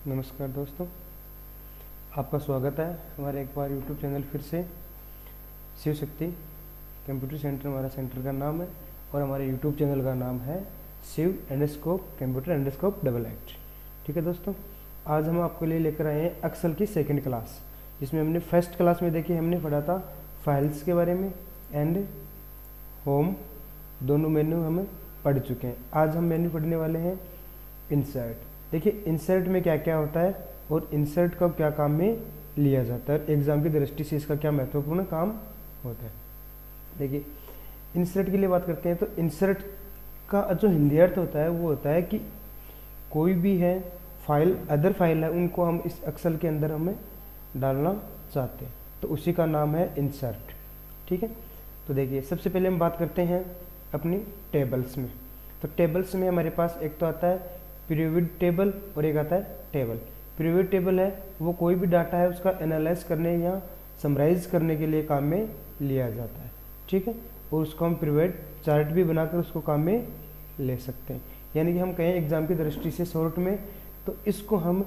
नमस्कार दोस्तों, आपका स्वागत है हमारे एक बार यूट्यूब चैनल फिर से। शिव शक्ति कंप्यूटर सेंटर हमारा सेंटर का नाम है और हमारे यूट्यूब चैनल का नाम है Shiv underscore computer underscore double act. ठीक है दोस्तों, आज हम आपके लिए लेकर आए हैं एक्सेल की सेकंड क्लास, जिसमें हमने फर्स्ट क्लास में देखिए हमने पढ़ा था फाइल्स के बारे में एंड होम, दोनों मेन्यू हमें पढ़ चुके हैं। आज हम मेन्यू पढ़ने वाले हैं इंसर्ट। देखिए इंसर्ट में क्या क्या होता है और इंसर्ट का क्या काम में लिया जाता है, एग्जाम की दृष्टि से इसका क्या महत्वपूर्ण काम होता है। देखिए इंसर्ट के लिए बात करते हैं तो इंसर्ट का जो हिंदी अर्थ होता है वो होता है कि कोई भी है फाइल, अदर फाइल है, उनको हम इस एक्सेल के अंदर हमें डालना चाहते हैं तो उसी का नाम है इंसर्ट। ठीक है, तो देखिए सबसे पहले हम बात करते हैं अपनी टेबल्स में। तो टेबल्स में हमारे पास एक तो आता है पीरियड टेबल और एक आता है टेबल। पीरियड टेबल है वो कोई भी डाटा है उसका एनालाइज करने या समराइज करने के लिए काम में लिया जाता है। ठीक है, और उसको हम पीरियड चार्ट भी बनाकर उसको काम में ले सकते हैं। यानी कि हम कहें एग्जाम की दृष्टि से शॉर्ट में तो इसको हम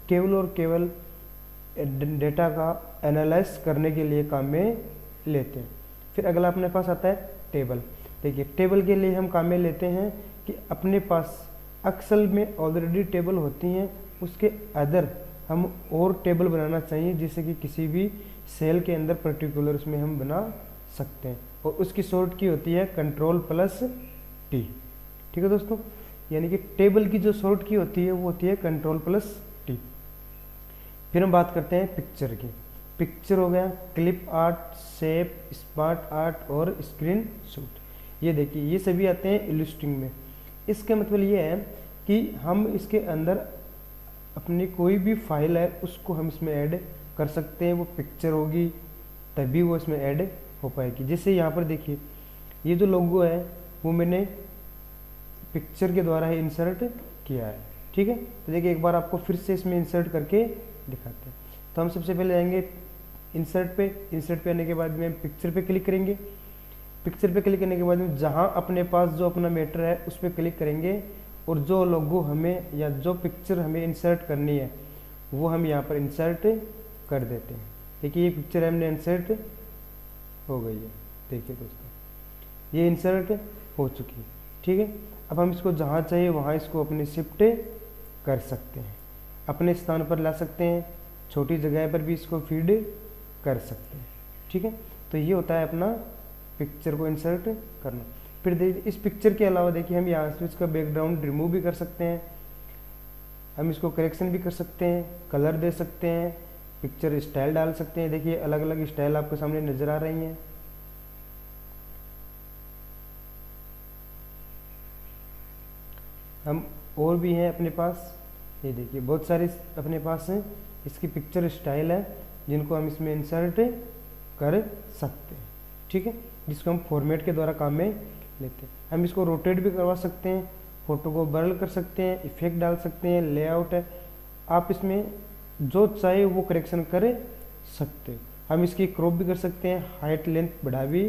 केवल और केवल डेटा का एनालाइज करने के लिए काम में लेते हैं। फिर अगला अपने पास आता है टेबल। देखिए टेबल के लिए हम काम में लेते हैं कि अपने पास एक्सेल में ऑलरेडी टेबल होती हैं, उसके अदर हम और टेबल बनाना चाहिए जिससे कि किसी भी सेल के अंदर पर्टिकुलर उसमें हम बना सकते हैं और उसकी शॉर्ट की होती है Ctrl+T। ठीक है दोस्तों, यानी कि टेबल की जो शॉर्ट की होती है वो होती है Ctrl+T। फिर हम बात करते हैं पिक्चर की। पिक्चर हो गया clip art, shape, smart art और स्क्रीन शॉट। ये देखिए ये सभी आते हैं इलस्ट्रिंग में। इसका मतलब ये है कि हम इसके अंदर अपनी कोई भी फाइल है उसको हम इसमें ऐड कर सकते हैं। वो पिक्चर होगी तभी वो इसमें ऐड हो पाएगी। जैसे यहाँ पर देखिए ये जो लोगो है वो मैंने पिक्चर के द्वारा ही इंसर्ट किया है। ठीक है, तो देखिए एक बार आपको फिर से इसमें इंसर्ट करके दिखाते हैं। तो हम सबसे पहले जाएंगे इंसर्ट पे। इंसर्ट पे आने के बाद में पिक्चर पे क्लिक करेंगे। पिक्चर पे क्लिक करने के बाद में जहाँ अपने पास जो अपना मैटर है उस पर क्लिक करेंगे और जो लोगो हमें या जो पिक्चर हमें इंसर्ट करनी है वो हम यहाँ पर इंसर्ट कर देते हैं। देखिए ये पिक्चर हमने इंसर्ट हो गई है। देखिए दोस्तों ये इंसर्ट हो चुकी है। ठीक है, अब हम इसको जहाँ चाहिए वहाँ इसको अपने शिफ्ट कर सकते हैं, अपने स्थान पर ला सकते हैं, छोटी जगह पर भी इसको फीड कर सकते हैं। ठीक है, तो ये होता है अपना पिक्चर को इंसर्ट करना। फिर देखिए इस पिक्चर के अलावा देखिए हम यहाँ से इसका बैकग्राउंड रिमूव भी कर सकते हैं, हम इसको करेक्शन भी कर सकते हैं, कलर दे सकते हैं, पिक्चर स्टाइल डाल सकते हैं। देखिए अलग अलग स्टाइल आपके सामने नजर आ रही हैं। हम और भी हैं अपने पास, ये देखिए बहुत सारे अपने पास हैं इसकी पिक्चर स्टाइल है जिनको हम इसमें इंसर्ट कर सकते हैं। ठीक है, जिसको हम फॉर्मेट के द्वारा काम में लेते हैं। हम इसको रोटेट भी करवा सकते हैं, फोटो को बर्ल कर सकते हैं, इफेक्ट डाल सकते हैं, लेआउट है, आप इसमें जो चाहे वो करेक्शन कर सकते हैं। हम इसकी क्रॉप भी कर सकते हैं, हाइट लेंथ बढ़ा भी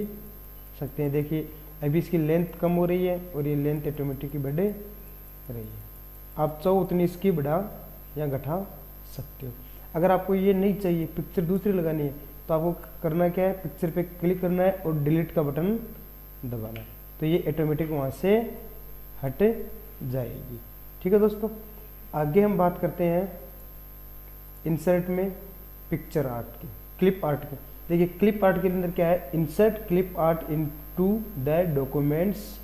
सकते हैं। देखिए अभी इसकी लेंथ कम हो रही है और ये लेंथ ऑटोमेटिकली बढ़ रही है। आप चाहो उतनी इसकी बढ़ा या घटा सकते हो। अगर आपको ये नहीं चाहिए, पिक्चर दूसरी लगानी है, तो आपको करना क्या है, पिक्चर पे क्लिक करना है और डिलीट का बटन दबाना है, तो ये ऑटोमेटिक वहाँ से हट जाएगी। ठीक है दोस्तों, आगे हम बात करते हैं इंसर्ट में पिक्चर आर्ट की, क्लिप आर्ट की। देखिए क्लिप आर्ट के अंदर क्या है, insert clip art into the documents.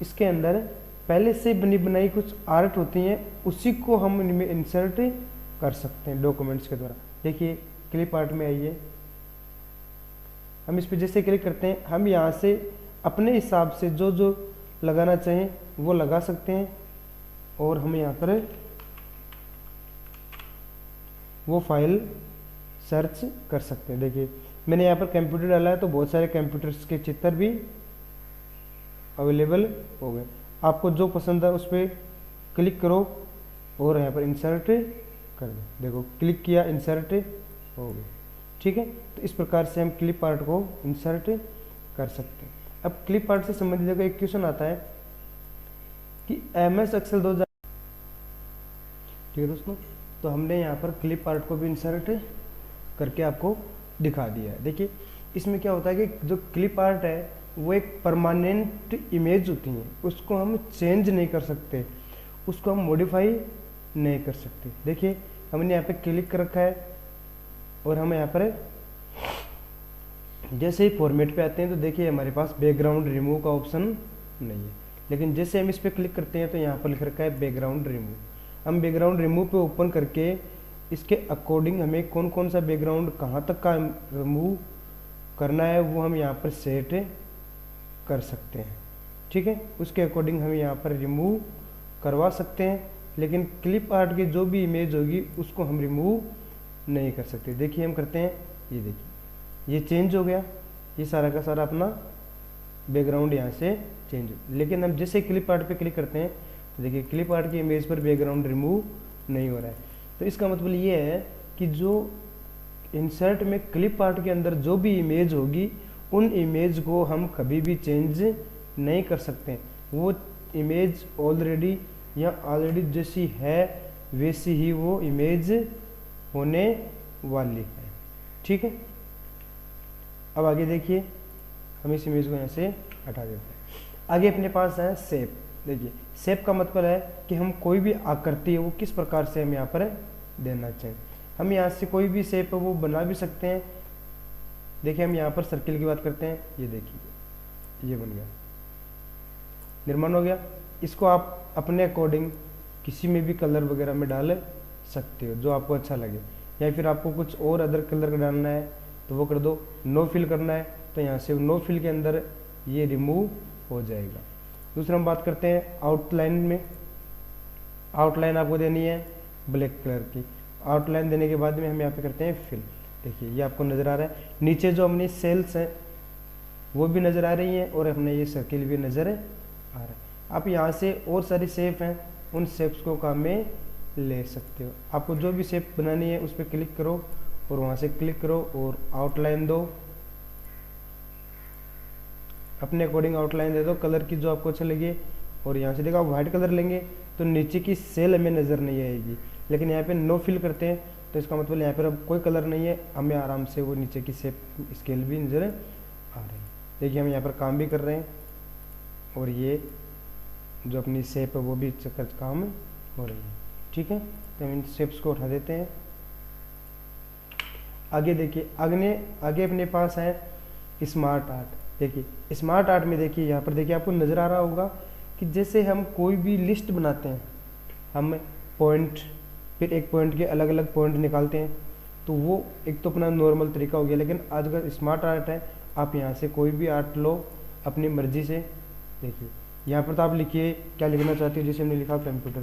इसके अंदर पहले से बनी बनाई कुछ आर्ट होती हैं, उसी को हम इनमें इंसर्ट कर सकते हैं डॉक्यूमेंट्स के द्वारा। देखिए क्लिप आर्ट में आइए, हम इस पर जैसे क्लिक करते हैं हम यहाँ से अपने हिसाब से जो जो लगाना चाहें वो लगा सकते हैं और हम यहाँ पर वो फाइल सर्च कर सकते हैं। देखिए मैंने यहाँ पर कंप्यूटर डाला है तो बहुत सारे कंप्यूटर्स के चित्र भी अवेलेबल हो गए। आपको जो पसंद है उस पर क्लिक करो और यहाँ पर इंसर्ट कर दो। देखो क्लिक किया, इंसर्ट हो गया। ठीक है, तो इस प्रकार से हम क्लिप आर्ट को इंसर्ट कर सकते हैं। अब क्लिप आर्ट से संबंधित एक क्वेश्चन आता है कि MS एक्सेल 2000 ठीक है दोस्तों, तो हमने यहाँ पर क्लिप आर्ट को भी इंसर्ट करके आपको दिखा दिया है। देखिए इसमें क्या होता है कि जो क्लिप आर्ट है वो एक परमानेंट इमेज होती है, उसको हम चेंज नहीं कर सकते, उसको हम मॉडिफाई नहीं कर सकते। देखिए हमने यहाँ पे क्लिक कर रखा है और हम यहाँ पर जैसे ही फॉर्मेट पे आते हैं तो देखिए हमारे पास बैकग्राउंड रिमूव का ऑप्शन नहीं है, लेकिन जैसे हम इस पर क्लिक करते हैं तो यहाँ पर लिख रखा है बैकग्राउंड रिमूव। हम बैकग्राउंड रिमूव पे ओपन करके इसके अकॉर्डिंग हमें कौन कौन सा बैकग्राउंड कहाँ तक का रिमूव करना है वो हम यहाँ पर सेट कर सकते हैं। ठीक है, उसके अकॉर्डिंग हम यहाँ पर रिमूव करवा सकते हैं, लेकिन क्लिप आर्ट की जो भी इमेज होगी उसको हम रिमूव नहीं कर सकते। देखिए हम करते हैं, ये देखिए ये चेंज हो गया, ये सारा का सारा अपना बैकग्राउंड यहाँ से चेंज हो, लेकिन हम जैसे क्लिप आर्ट पे क्लिक करते हैं तो देखिए क्लिप आर्ट की इमेज पर बैकग्राउंड रिमूव नहीं हो रहा है। तो इसका मतलब ये है कि जो इंसर्ट में क्लिप आर्ट के अंदर जो भी इमेज होगी उन इमेज को हम कभी भी चेंज नहीं कर सकते, वो इमेज ऑलरेडी या ऑलरेडी जैसी है वैसी ही वो इमेज होने वाली है। ठीक है, अब आगे देखिए हम इस इमेज को यहाँ से हटा देते हैं। आगे अपने पास है शेप। देखिए शेप का मतलब है कि हम कोई भी आकृति है वो किस प्रकार से हम यहाँ पर देना चाहें। हम यहाँ से कोई भी शेप है वो बना भी सकते हैं। देखिए हम यहाँ पर सर्किल की बात करते हैं, ये देखिए ये बन गया, निर्माण हो गया। इसको आप अपने अकॉर्डिंग किसी में भी कलर वगैरह में डाल सकते हो जो आपको अच्छा लगे, या फिर आपको कुछ और अदर कलर का डालना है तो वो कर दो। नो फिल करना है तो यहाँ से नो फिल के अंदर ये रिमूव हो जाएगा। दूसरा हम बात करते हैं आउटलाइन में। आउटलाइन आपको देनी है ब्लैक कलर की। आउटलाइन देने के बाद में हम यहाँ पे करते हैं फिल। देखिए ये आपको नज़र आ रहा है, नीचे जो अपनी सेल्स हैं वो भी नज़र आ रही हैं और अपने ये सर्किल भी नज़र आ रहा है। आप यहाँ से और सारी शेप हैं उन शेप्स को काम में ले सकते हो। आपको जो भी शेप बनानी है उस पर क्लिक करो और वहाँ से क्लिक करो और आउटलाइन दो, अपने अकॉर्डिंग आउटलाइन दे दो कलर की जो आपको अच्छा लगे। और यहाँ से देखो आप व्हाइट कलर लेंगे तो नीचे की सेल हमें नज़र नहीं आएगी, लेकिन यहाँ पे नो फिल करते हैं तो इसका मतलब यहाँ पर अब कोई कलर नहीं है, हमें आराम से वो नीचे की शेप स्केल भी नज़र आ रही है। देखिए हम यहाँ पर काम भी कर रहे हैं और ये जो अपनी शेप है वो भी काम हो रही है। ठीक है, तो हम इन शेप्स को उठा देते हैं। आगे देखिए आगे अपने पास है स्मार्ट आर्ट। देखिए स्मार्ट आर्ट में देखिए यहाँ पर देखिए आपको नज़र आ रहा होगा कि जैसे हम कोई भी लिस्ट बनाते हैं, हम पॉइंट फिर एक पॉइंट के अलग अलग पॉइंट निकालते हैं, तो वो एक तो अपना नॉर्मल तरीका हो गया। लेकिन आज का स्मार्ट आर्ट है, आप यहाँ से कोई भी आर्ट लो अपनी मर्जी से। देखिए यहाँ पर तो आप लिखिए क्या लिखना चाहते हो, जैसे हमने लिखा कंप्यूटर,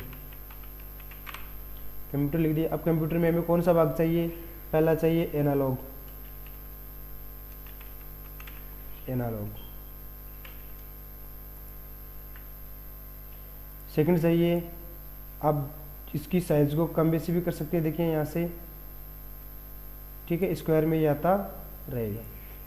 कंप्यूटर लिख दिया। अब कंप्यूटर में हमें कौन सा भाग चाहिए, पहला चाहिए एनालॉग, सेकंड चाहिए, आप इसकी साइज को कम बेसी भी कर सकते हैं। देखिए यहाँ से, ठीक है, स्क्वायर में ये आता रहेगा।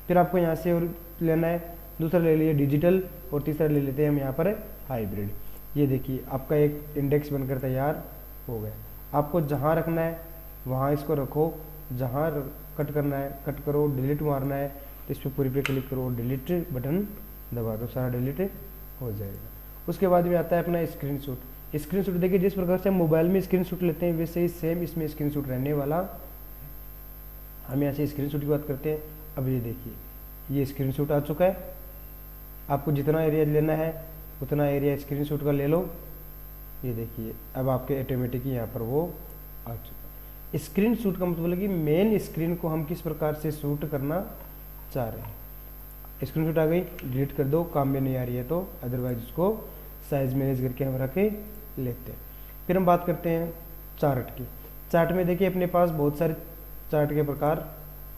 फिर आपको यहाँ से और लेना है, दूसरा ले लिए डिजिटल और तीसरा ले लेते हैं हम यहाँ पर हाइब्रिड। ये देखिए आपका एक इंडेक्स बनकर तैयार हो गया। आपको जहाँ रखना है वहाँ इसको रखो, जहाँ कट करना है कट करो, डिलीट मारना है तो इस पर पूरी पे क्लिक करो, डिलीट बटन दबा दो, सारा डिलीट हो जाएगा। उसके बाद में आता है अपना स्क्रीनशॉट। स्क्रीनशॉट देखिए जिस प्रकार से हम मोबाइल में स्क्रीनशॉट लेते हैं वैसे ही सेम इसमें स्क्रीनशॉट रहने वाला। हम यहाँ से स्क्रीनशॉट की बात करते हैं। अब ये देखिए ये स्क्रीनशॉट आ चुका है। आपको जितना एरिया लेना है उतना एरिया स्क्रीनशॉट का ले लो। ये देखिए अब आपके ऑटोमेटिक यहाँ पर वो आ चुका। स्क्रीनशॉट का मतलब है कि मेन स्क्रीन को हम किस प्रकार से शूट करना चाह रहे हैं। स्क्रीनशॉट आ गई, डिलीट कर दो, काम में नहीं आ रही है तो, अदरवाइज उसको साइज मैनेज करके हम रखे लेते हैं। फिर हम बात करते हैं चार्ट की। चार्ट में देखिए अपने पास बहुत सारे चार्ट के प्रकार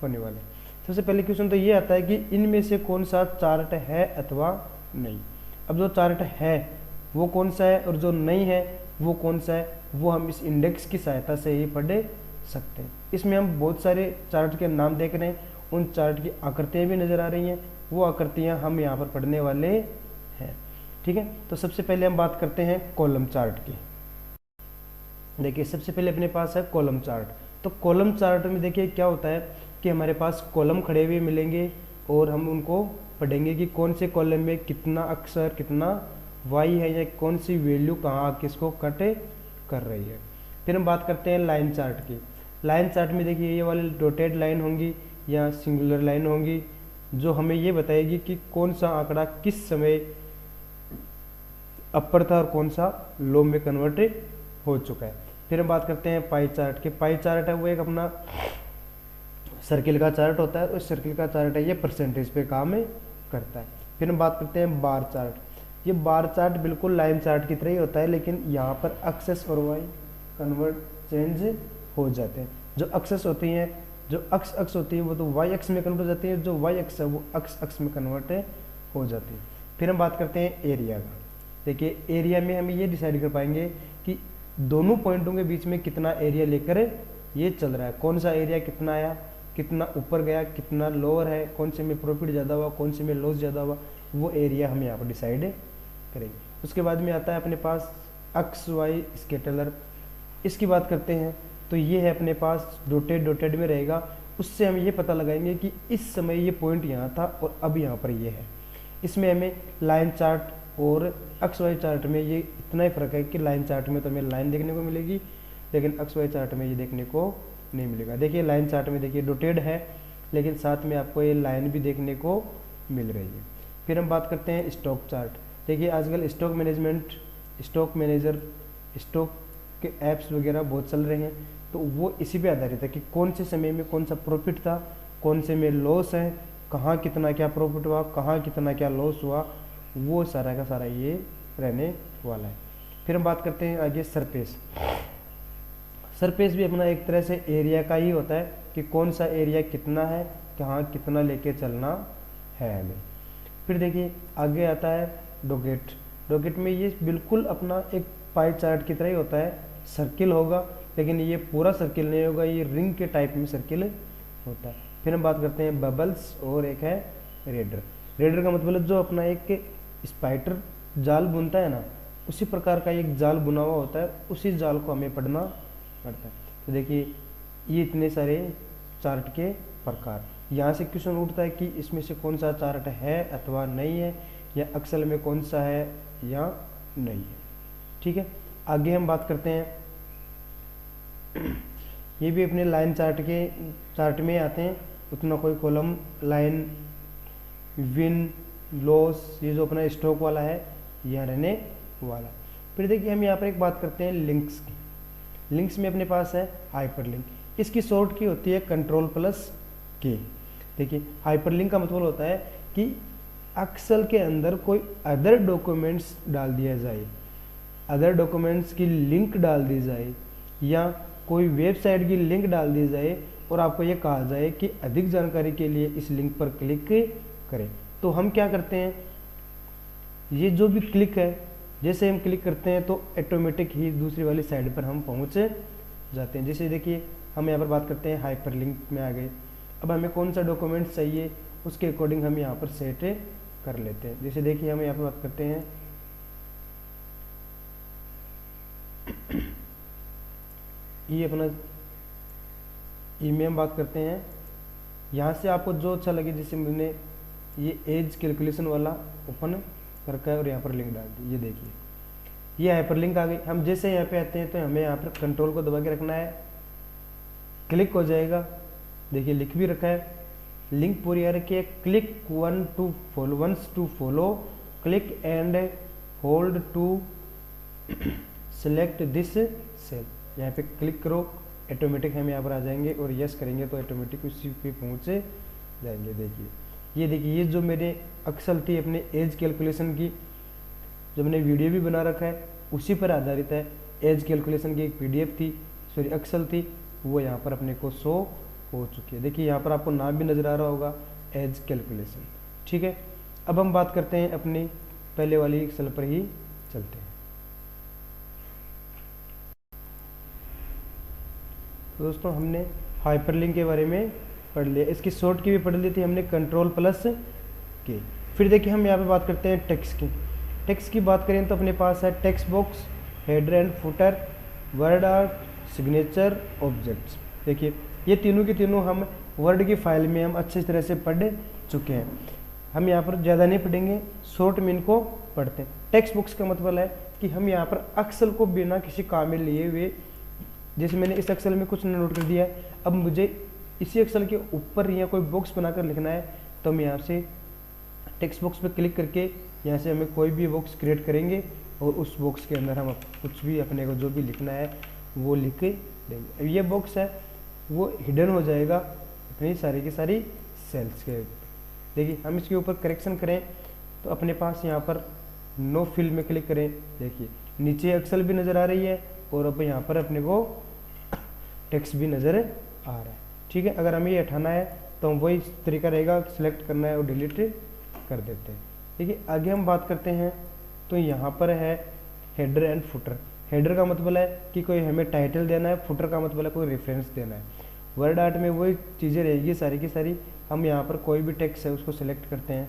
होने वाले हैं। सबसे पहले क्वेश्चन तो ये आता है कि इनमें से कौन सा चार्ट है अथवा नहीं। अब जो चार्ट है वो कौन सा है और जो नहीं है वो कौन सा है, वो हम इस इंडेक्स की सहायता से ही पढ़ सकते हैं। इसमें हम बहुत सारे चार्ट के नाम देख रहे हैं, उन चार्ट की आकृतियाँ भी नज़र आ रही हैं, वो आकृतियाँ हम यहाँ पर पढ़ने वाले हैं। ठीक है, तो सबसे पहले हम बात करते हैं कॉलम चार्ट की। देखिए सबसे पहले अपने पास है कॉलम चार्ट। तो कॉलम चार्ट में देखिए क्या होता है कि हमारे पास कॉलम खड़े हुए मिलेंगे और हम उनको पढ़ेंगे कि कौन से कॉलम में कितना अक्षर कितना वाई है या कौन सी वैल्यू कहाँ किसको कट कर रही है। फिर हम बात करते हैं लाइन चार्ट की। लाइन चार्ट में देखिए ये वाली डॉटेड लाइन होंगी या सिंगुलर लाइन होंगी जो हमें ये बताएगी कि कौन सा आंकड़ा किस समय अपर था और कौन सा लो में कन्वर्ट हो चुका है। फिर हम बात करते हैं पाई चार्ट के। पाई चार्ट है वो एक अपना सर्किल का चार्ट होता है, उस सर्किल का चार्ट है ये परसेंटेज पे काम करता है। फिर हम बात करते हैं बार चार्ट। ये बार चार्ट बिल्कुल लाइन चार्ट की तरह ही होता है, लेकिन यहाँ पर एक्सेस और वाई कन्वर्ट चेंज हो जाते हैं। जो एक्सेस होती हैं, जो अक्स होती है वो तो वाई एक्स में कन्वर्ट हो जाती है, जो वाई एक्स है वो एक्स में कन्वर्ट हो जाती है। फिर हम बात करते हैं एरिया का। देखिए एरिया में हम ये डिसाइड कर पाएंगे कि दोनों पॉइंटों के बीच में कितना एरिया लेकर ये चल रहा है, कौन सा एरिया कितना आया, कितना ऊपर गया, कितना लोअर है, कौन से में प्रॉफिट ज़्यादा हुआ, कौन से में लॉस ज़्यादा हुआ, वो एरिया हम यहाँ पर डिसाइड करेंगे। उसके बाद में आता है अपने पास एक्स वाई स्केलर। इसकी बात करते हैं तो ये है अपने पास डॉटेड में रहेगा। उससे हम ये पता लगाएंगे कि इस समय ये पॉइंट यहाँ था और अब यहाँ पर ये है। इसमें हमें लाइन चार्ट और एक्स वाई चार्ट में ये इतना ही फ़र्क है कि लाइन चार्ट में तो हमें लाइन देखने को मिलेगी, लेकिन एक्स वाई चार्ट में ये देखने को नहीं मिलेगा। देखिए लाइन चार्ट में देखिए डॉटेड है, लेकिन साथ में आपको ये लाइन भी देखने को मिल रही है। फिर हम बात करते हैं स्टॉक चार्ट। देखिए आजकल stock management, stock manager, stock के ऐप्स वगैरह बहुत चल रहे हैं, तो वो इसी पे आधारित है कि कौन से समय में कौन सा प्रॉफिट था, कौन से में लॉस है, कहाँ कितना क्या प्रॉफिट हुआ, कहाँ कितना क्या लॉस हुआ, वो सारा का सारा ये रहने वाला है। फिर हम बात करते हैं आगे सरफेस। सरफेस भी अपना एक तरह से एरिया का ही होता है कि कौन सा एरिया कितना है, कहाँ कितना लेके चलना है हमें। फिर देखिए आगे आता है डॉकेट। डॉकेट में ये बिल्कुल अपना एक पाई चार्ट की तरह ही होता है, सर्किल होगा, लेकिन ये पूरा सर्किल नहीं होगा, ये रिंग के टाइप में सर्किल होता है। फिर हम बात करते हैं बबल्स और एक है रेडर। रेडर का मतलब जो अपना एक स्पाइडर जाल बुनता है ना, उसी प्रकार का एक जाल बुना हुआ होता है, उसी जाल को हमें पढ़ना पड़ता है। तो देखिए ये इतने सारे चार्ट के प्रकार। यहाँ से क्वेश्चन उठता है कि इसमें से कौन सा चार्ट है अथवा नहीं है, या एक्सेल में कौन सा है या नहीं है। ठीक है, आगे हम बात करते हैं, ये भी अपने लाइन चार्ट में आते हैं। उतना कोई कॉलम लाइन विन लॉस, ये जो अपना स्टॉक वाला है यह रहने वाला। फिर देखिए हम यहाँ पर एक बात करते हैं लिंक्स की। लिंक्स में अपने पास है हाइपरलिंक। इसकी शॉर्ट की होती है Ctrl+K। देखिए हाइपरलिंक का मतलब होता है कि एक्सेल के अंदर कोई अदर डॉक्यूमेंट्स डाल दिया जाए, अदर डॉक्यूमेंट्स की लिंक डाल दी जाए, या कोई वेबसाइट की लिंक डाल दी जाए और आपको ये कहा जाए कि अधिक जानकारी के लिए इस लिंक पर क्लिक करें। तो हम क्या करते हैं, ये जो भी क्लिक है, जैसे हम क्लिक करते हैं तो ऑटोमेटिक ही दूसरी वाली साइड पर हम पहुंच जाते हैं। जैसे देखिए हम यहाँ पर बात करते हैं हाइपरलिंक में आ गए। अब हमें कौन सा डॉक्यूमेंट चाहिए उसके अकॉर्डिंग हम यहाँ पर सेट कर लेते हैं। जैसे देखिए हम यहाँ पर बात करते हैं ये अपना में हम बात करते हैं, यहाँ से आपको जो अच्छा लगे, जैसे मैंने ये एज कैलकुलेशन वाला ओपन कर रखा है और यहाँ पर लिंक डाल दी। ये देखिए ये हाइपरलिंक आ गई। हम जैसे यहाँ पे आते हैं तो हमें यहाँ पर कंट्रोल को दबा के रखना है, क्लिक हो जाएगा। देखिए लिख भी रखा है, लिंक पूरी आ रखी है। Click once to follow, click and hold to select this cell. यहाँ पे क्लिक करो, ऑटोमेटिक हम यहाँ पर आ जाएंगे और यस करेंगे तो ऑटोमेटिक उसी पे पहुँचे जाएंगे। देखिए ये जो मेरे एक्सेल थी अपने एज कैलकुलेशन की, जो मैंने वीडियो भी बना रखा है उसी पर आधारित है। एज कैलकुलेशन की एक PDF थी, सॉरी एक्सेल थी, वो यहाँ पर अपने को शो हो चुकी है। देखिए यहाँ पर आपको नाम भी नज़र आ रहा होगा, एज कैलकुलेशन। ठीक है, अब हम बात करते हैं अपनी पहले वाली एक्सेल पर ही चलते हैं। तो दोस्तों हमने हाइपरलिंक के बारे में पढ़ लिया, इसकी शॉर्ट की भी पढ़ ली थी हमने Ctrl+K। फिर देखिए हम यहाँ पे बात करते हैं टेक्स्ट की। टेक्स्ट की बात करें तो अपने पास है text box, header and footer, word art, signature, objects. देखिए ये तीनों के तीनों हम वर्ड की फाइल में हम अच्छी तरह से पढ़ चुके हैं। हम यहाँ पर ज़्यादा नहीं पढ़ेंगे, शॉर्ट में इनको पढ़ते हैं। टेक्स्ट बुक्स का मतलब है कि हम यहाँ पर अक्सर को बिना किसी काम में लिए हुए, जैसे मैंने इस अक्सर में कुछ नोट कर दिया है, अब मुझे इसी अक्सर के ऊपर या कोई बॉक्स बनाकर लिखना है, तो हम यहाँ से टेक्स्ट बॉक्स पर क्लिक करके यहाँ से हमें कोई भी बॉक्स क्रिएट करेंगे और उस बॉक्स के अंदर हम कुछ भी अपने को जो भी लिखना है वो लिख देंगे। अब ये बॉक्स है वो हिडन हो जाएगा अपनी सारी की सारी सेल्स के। देखिए हम इसके ऊपर करेक्शन करें तो अपने पास यहाँ पर नो फिल में क्लिक करें, देखिए नीचे एक्सेल भी नज़र आ रही है और अब यहाँ पर अपने को टेक्स्ट भी नज़र आ रहा है। ठीक है, अगर हमें ये हटाना है तो वही तरीका रहेगा, सिलेक्ट करना है और डिलीट कर देते हैं। देखिए आगे हम बात करते हैं तो यहाँ पर है हेडर एंड फुटर। हेडर का मतलब है कि कोई हमें टाइटल देना है, फुटर का मतलब है कोई रेफरेंस देना है। वर्ड आर्ट में वही चीज़ें रहेगी सारी की सारी। हम यहाँ पर कोई भी टेक्स्ट है उसको सिलेक्ट करते हैं,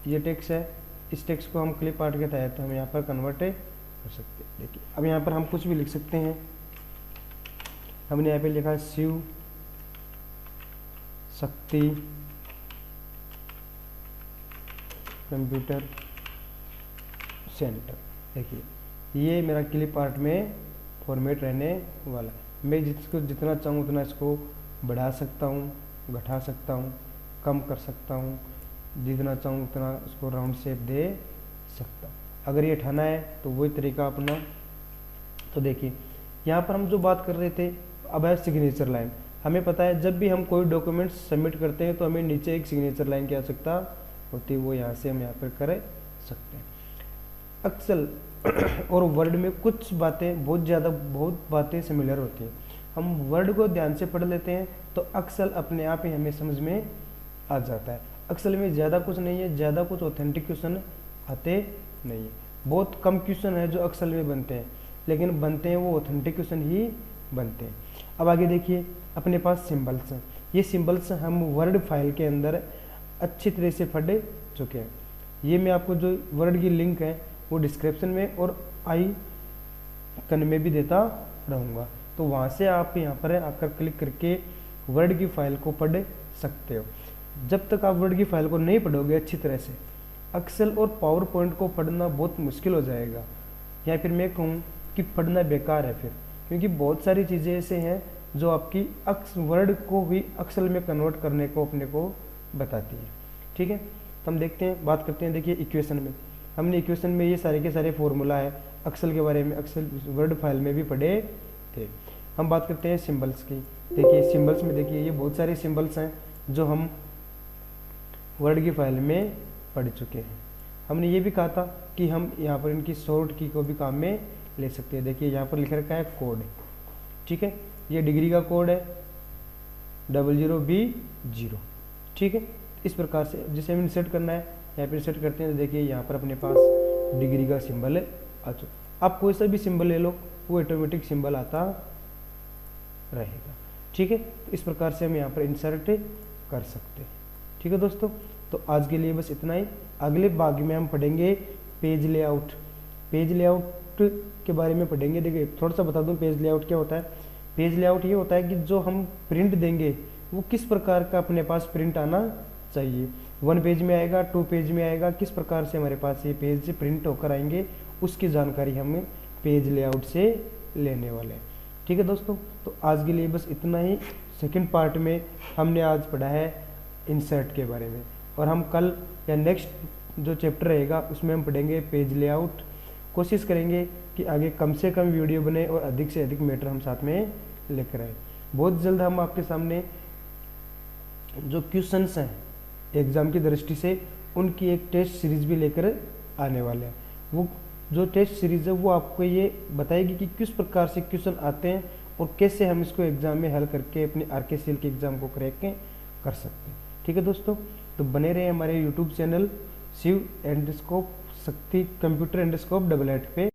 ये टेक्स्ट है, इस टेक्स्ट को हम क्लिप आर्ट के तहत हम यहाँ पर कन्वर्ट कर सकते हैं। देखिए अब यहाँ पर हम कुछ भी लिख सकते हैं। हमने यहाँ पे लिखा शिव शक्ति कंप्यूटर सेंटर। देखिए ये मेरा क्लिप आर्ट में फॉर्मेट रहने वाला है। मैं जिसको जितना चाहूँ उतना इसको बढ़ा सकता हूँ, घटा सकता हूँ, कम कर सकता हूँ, जितना चाहूँ उतना इसको राउंड शेप दे सकता हूँ। अगर ये हटाना है तो वही तरीका अपना। तो देखिए यहाँ पर हम जो बात कर रहे थे, अब है सिग्नेचर लाइन। हमें पता है जब भी हम कोई डॉक्यूमेंट सबमिट करते हैं तो हमें नीचे एक सिग्नेचर लाइन की आवश्यकता होती है, वो यहाँ से हम यहाँ पर कर सकते हैं। एक्सेल और वर्ड में कुछ बातें बहुत बातें सिमिलर होती हैं। हम वर्ड को ध्यान से पढ़ लेते हैं तो एक्सेल अपने आप ही हमें समझ में आ जाता है। एक्सेल में ज़्यादा कुछ नहीं है, ज़्यादा कुछ ऑथेंटिक क्वेश्चन आते नहीं है। बहुत कम क्वेश्चन है जो एक्सेल में बनते हैं, लेकिन बनते हैं वो ऑथेंटिक क्वेश्चन ही बनते हैं। अब आगे देखिए अपने पास सिंबल्स हैं। ये सिंबल्स हम वर्ड फाइल के अंदर अच्छी तरह से पढ़ चुके हैं। ये मैं आपको जो वर्ड की लिंक है वो डिस्क्रिप्शन में और आई कन में भी देता रहूँगा, तो वहाँ से आप यहाँ पर आकर क्लिक करके वर्ड की फाइल को पढ़ सकते हो। जब तक आप वर्ड की फाइल को नहीं पढ़ोगे अच्छी तरह से, एक्सेल और पावर पॉइंट को पढ़ना बहुत मुश्किल हो जाएगा, या फिर मैं कहूँ कि पढ़ना बेकार है फिर, क्योंकि बहुत सारी चीज़ें ऐसे हैं जो आपकी वर्ड को भी एक्सेल में कन्वर्ट करने को अपने को बताती है। ठीक है, तो हम देखते हैं, बात करते हैं। देखिए इक्वेशन में हमने इक्वेशन में ये सारे के सारे फॉर्मूला है एक्सेल के बारे में, एक्सेल वर्ड फाइल में भी पढ़े थे। हम बात करते हैं सिंबल्स की। देखिए सिंबल्स में देखिए ये बहुत सारे सिंबल्स हैं जो हम वर्ड की फाइल में पढ़ चुके हैं। हमने ये भी कहा था कि हम यहाँ पर इनकी शॉर्ट की को भी काम में ले सकते हैं। देखिए यहाँ पर लिख रखा है कोड, ठीक है, ये डिग्री का कोड है 00B0। ठीक है, इस प्रकार से जिसे हमें इंसर्ट करना है यहाँ पर सेट करते हैं। तो देखिए यहाँ पर अपने पास डिग्री का सिंबल है। अच्छा, आप कोई सा भी सिंबल ले लो वो ऑटोमेटिक सिंबल आता रहेगा। ठीक है, तो इस प्रकार से हम यहाँ पर इंसर्ट कर सकते हैं। ठीक है दोस्तों, तो आज के लिए बस इतना ही। अगले भाग में हम पढ़ेंगे पेज लेआउट। पेज लेआउट के बारे में पढ़ेंगे। देखिए थोड़ा सा बता दूं पेज लेआउट क्या होता है। पेज लेआउट ये होता है कि जो हम प्रिंट देंगे वो किस प्रकार का अपने पास प्रिंट आना चाहिए। 1 पेज में आएगा, 2 पेज में आएगा, किस प्रकार से हमारे पास ये पेज से प्रिंट होकर आएंगे, उसकी जानकारी हमें पेज लेआउट से लेने वाले हैं। ठीक है दोस्तों, तो आज के लिए बस इतना ही। सेकंड पार्ट में हमने आज पढ़ा है इंसर्ट के बारे में, और हम कल या नेक्स्ट जो चैप्टर रहेगा उसमें हम पढ़ेंगे पेज लेआउट। कोशिश करेंगे कि आगे कम से कम वीडियो बने और अधिक से अधिक मैटर हम साथ में लेकर आए। बहुत जल्द हम आपके सामने जो क्वेश्चंस हैं एग्ज़ाम की दृष्टि से उनकी एक टेस्ट सीरीज़ भी लेकर आने वाले हैं। वो जो टेस्ट सीरीज़ है वो आपको ये बताएगी कि किस प्रकार से क्वेश्चन आते हैं और कैसे हम इसको एग्ज़ाम में हल करके अपने RKCL के एग्ज़ाम को क्रैक कर सकते हैं। ठीक है दोस्तों, तो बने रहे हमारे YouTube चैनल शिव_शक्ति कंप्यूटर_8 पे।